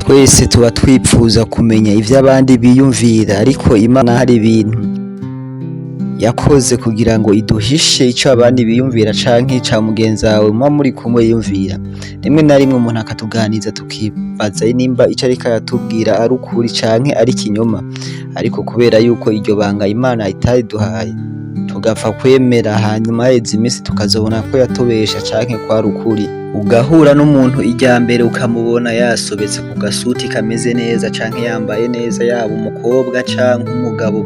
Twese tuba twipfuza kumenya ivyo abandi biyumvira, ariko Imana hari ibintu yakoze kugira ngo iduhishe ico abandi biyumvira canke ica mugenzi wawe muba muri kumwe yiyumvira. Rimwe na rimwe umuntu akatuganiriza tukibaza nimba ico ariko aratubwira ari ukuri canke ari ikinyoma, ariko kubera yuko iryo banga Imana itariduhaye tugapfa kwemera, hanyuma haheze imisi tukazobona ko yatubesha canke ko ari ukuri. Ugahura n'umuntu irya mbere ukamubona yasobetse ku gasuti kameze neza canke yambaye neza, yaba umukobwa canke umugabo,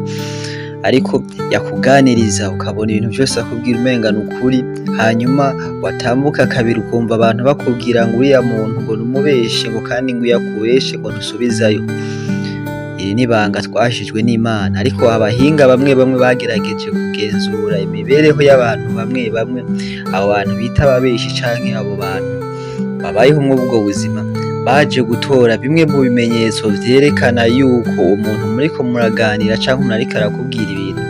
ariko yakuganiriza ukabona ibintu vyose akubwira umenga ni ukuri, hanyuma watambuka kabiri ukumva abantu bakubwira ngo uriya muntu ngo numubeshe, ngo kandi ngo iyo akubeshe ngo ntusubizayo. Iri ni ibanga twahishijwe n'Imana, ariko abahinga bamwe bamwe bagerageje kugenzura imibereho y'abantu bamwe bamwe, abo bantu bita ababeshi canke abo bantu babayeho mw'ubwo buzima, baje gutora bimwe mu bimenyetso vyerekana yuko umuntu muriko muraganira canke umuntu ariko arakubwira ibintu,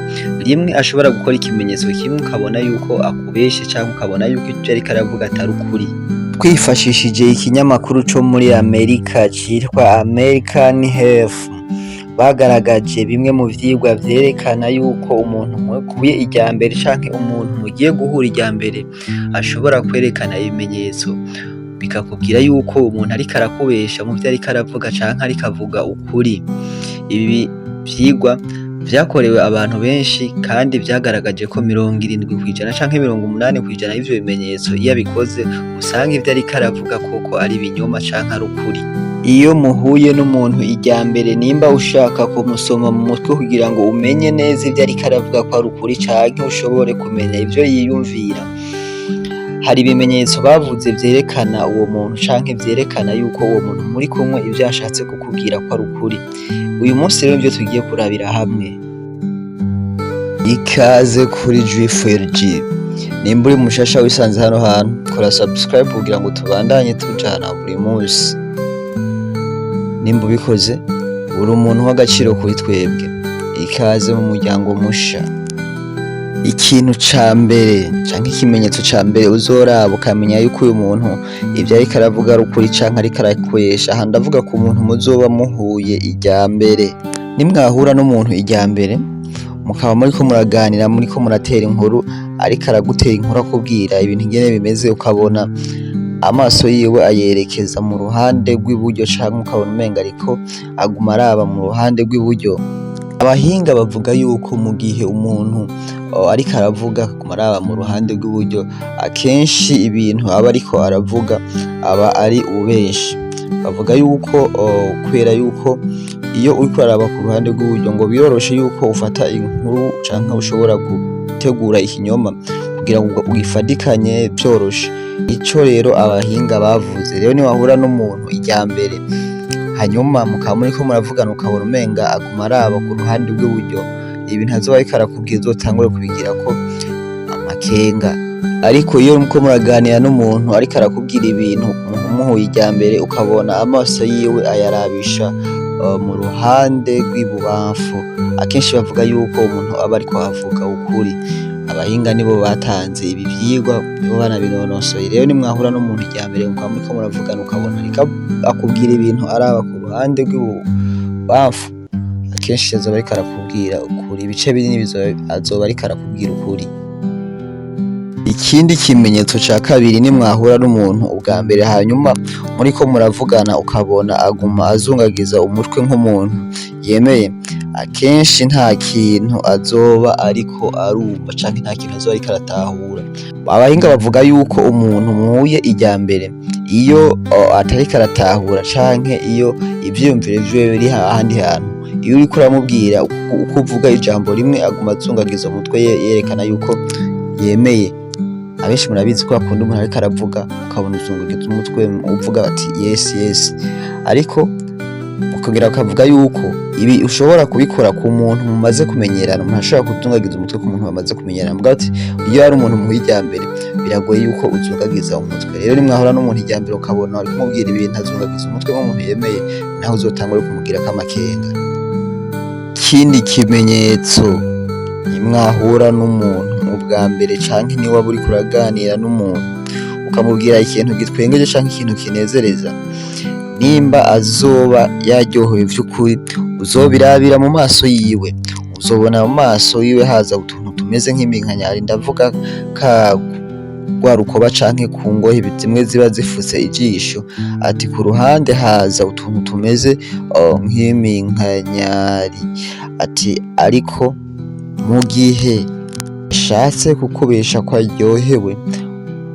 rimwe ashobora gukora ikimenyetso kimwe ukabona yuko akubeshe canke ukabona yuko ivyo ariko aravuga atari ukuri. Twifashishije ikinyamakuru co muri Amerika citwa American Health, bagaragaje bimwe mu vyigwa vyerekana yuko umuntu mukuye irya mbere canke umuntu mugiye guhura irya mbere ashobora kwerekana ibimenyetso bikakubwira yuko umuntu ariko arakubesha mu vyo ariko aravuga canke ariko avuga ukuri. Ibi vyigwa vyakorewe abantu benshi kandi vyagaragaje ko 70% canke 80% y'ivyo bimenyetso iyo abikoze usanga ivyo ariko aravuga koko ari ibinyoma canke ari ukuri. Iyo muhuye n'umuntu irya mbere, nimba ushaka kumusoma mu mutwe kugira ngo umenye neza ivyo ariko aravuga ko ari ukuri canke ushobore kumenya ivyo yiyumvira, hari ibimenyetso bavuze vyerekana uwo muntu canke vyerekana yuko uwo muntu muri kumwe ivyo yashatse kukubwira ko ari ukuri. Uyu munsi rero nivyo tugiye kurabira hamwe. Ikaze kuri G4G. Nimba uri mushasha wisanze hano hantu, kora subscribe kugira ngo tubandanye tujana buri munsi. Nimba ubikoze uri umuntu w'agaciro kuri twebwe, ikaze mu muryango musha. Ikintu ca mbere canke ikimenyetso ca mbere uzoraba ukamenya yuko uyu muntu ivyo ariko aravuga ari ukuri canke ariko arakwesha, aha ndavuga ku muntu muzoba muhuye irya mbere. Nimwahura n'umuntu irya mbere mukaba muriko muraganira, muriko muratera inkuru, ariko aragutera inkuru akubwira ibintu ingene bimeze, ukabona amaso yiwe ayerekeza mu ruhande rw'iburyo canke ukabona umenga ariko aguma araba mu ruhande rw'iburyo. Abahinga bavuga yuko mu gihe umuntu ariko aravuga akaguma araba mu ruhande rw'iburyo, akenshi ibintu aba ariko aravuga aba ari ububeshi. Bavuga yuko kubera yuko iyo uriko uraraba ku ruhande rw'iburyo ngo biroroshe yuko ufata inkuru canke ushobora gutegura ikinyoma kugira ngo ugifadikanye vyoroshe. Ico rero abahinga bavuze rero, niwahura n'umuntu irya mbere hanyuma mukaba muriko muravugana ukabona umenga aguma araba ku ruhande rw'iburyo, ibintu azoba ariko arakubwira uzotangure kubigirako amakenga. Ariko iyo muriko muraganira n'umuntu ariko arakubwira ibintu muhuye irya mbere, ukabona amaso yiwe ayarabisha mu ruhande rw'ibubamfu, akenshi bavuga yuko umuntu aba ariko avuga ukuri. Abahinga nibo batanze ibi vyigwa, nibo banabinonosoye. Rero nimwahura n'umuntu irya mbere mukaba muriko muravugana ukabona ariko akubwira ibintu araba ku ruhande rw'ibubamfu, akenshi azoba ariko arakubwira ukuri, ibice binini azoba ariko arakubwira ukuri. Ikindi kimenyetso ca kabiri, nimwahura n'umuntu ubwa mbere hanyuma muriko muravugana ukabona aguma azungagiza umutwe nk'umuntu yemeye, akenshi nta kintu azoba ariko arumva canke nta kintu azoba ariko aratahura. Abahinga bavuga yuko umuntu muhuye irya mbere iyo atariko aratahura canke iyo ivyiyumviro vyiwe biri ahandi hantu, iyo uriko uramubwira uko uvuga ijambo rimwe aguma azungagiza umutwe yerekana yuko yemeye. Abenshi murabizi ko akunda umuntu ariko aravuga ukabona uzungagiza umutwe uvuga ati yes yes, ariko ukongera ukavuga yuko ibi ushobora kubikora ku muntu mumaze kumenyerana. Umuntu ashobora kuzungagiza umutwe ku muntu bamaze kumenyerana, mugabo ati iyo ari umuntu muhuye irya mbere biragoye yuko uzungagiza umutwe. Rero nimwahura n'umuntu irya mbere ukabona ari kumubwira ibintu azungagiza umutwe nk'umuntu yemeye, naho uzotangura kumubwirako amakenga. Ikindi kimenyetso, nimwahura n'umuntu ubwa mbere canke niba waba uriko uraganira n'umuntu ukamubwira ikintu gitwengeje canke ikintu kinezereza, nimba azoba yaryohewe vy'ukuri uzobirabira mu maso yiwe, uzobona mu maso yiwe haza utuntu tumeze nk'iminkanyari, ndavuga rwa rukoba canke ku ngohe zimwe ziba zifutse ijisho, ati ku ruhande haza utuntu tumeze nk'iminkanyari, ati ariko mu gihe ashatse kukubesha ko aryohewe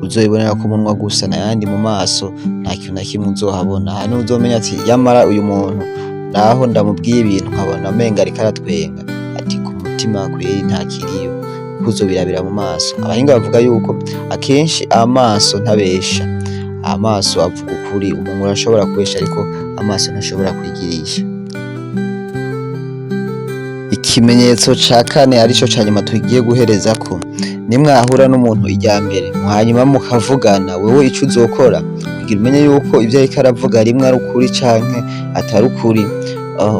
uzobibonera ku munwa gusa, n'ayandi mu maso nta kintu na kimwe uzohabona. Hano uzomenya ati yamara uyu muntu naho ndamubwiye ibintu nkabona amenga ariko aratwenga, ati ku mutima kweri ntakiriyo, uzobirabira mu maso. Abahinga bavuga yuko akenshi amaso ntabesha, amaso avuga ukuri. Umuntu arashobora kubesha ariko amaso ntashobora kwigirisha. Ikimenyetso ca kane arico ca nyuma tugiye guherezako, nimwahura n'umuntu irya mbere hanyuma mukavugana, wewe ico uzokora kugira umenye yuko ivyo ariko aravuga rimwe ari ukuri canke atari ukuri,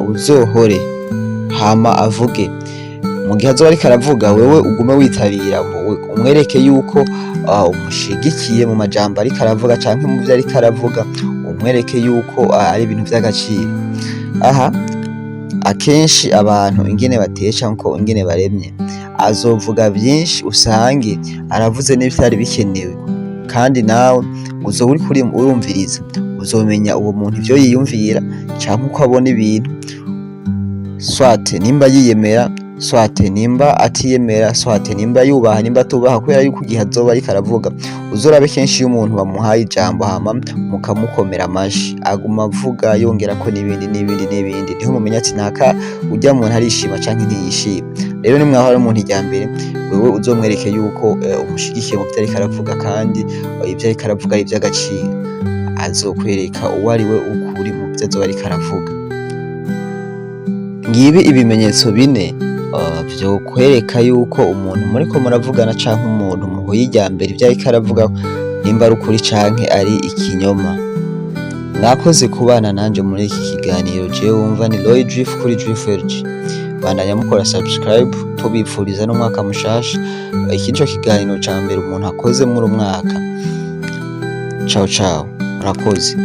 uzohore hama avuge. Mu gihe azoba ariko aravuga wewe ugume witabira, umwereke yuko umushigikiye mu majambo ariko aravuga canke mu vyo ariko aravuga, umwereke yuko ari ibintu vy'agaciro. Aha akenshi abantu ingene bateye canke ingene baremye, azovuga vyinshi usange aravuze n'ibitari bikenewe, kandi nawe uzoba uriko urumviriza, uzomenya uwo muntu ivyo yiyumvira canke uko abona ibintu, swate nimba yiyemera, swate nimba atiyemera, swate nimba yubaha nimba atubaha, kubera yuko igihe azoba ariko aravuga uzorabe kenshi iyo umuntu bamuhaye ijambo hama mukamukomera amashi, aguma avuga yongerako n'ibindi, niho mumenya ati naka urya muntu arishima canke ntiyishima. Rero nimwahora n'umuntu irya mbere, wewe uzomwereke yuko umushigikiye mu vyo ariko aravuga, kandi ivyo ariko aravuga ari ivy'agaciro, azokwereka uwo ari we ukuri mu vyo azoba ariko aravuga. Ngibi ibimenyetso bine vyokwereka yuko umuntu muriko muravugana canke umuntu muhuye irya mbere ivyo ariko aravuga nimba ari ukuri canke ari ikinyoma. Mwakoze kubana nanje muri iki kiganiro, jewe wumva ni Roy Drift kuri Drift. Bandanya mukora subscribe, tubipfuriza n'umwaka mushasha. Iki nico kiganiro ca mbere umuntu akoze muri umwaka. Ciao ciao, murakoze.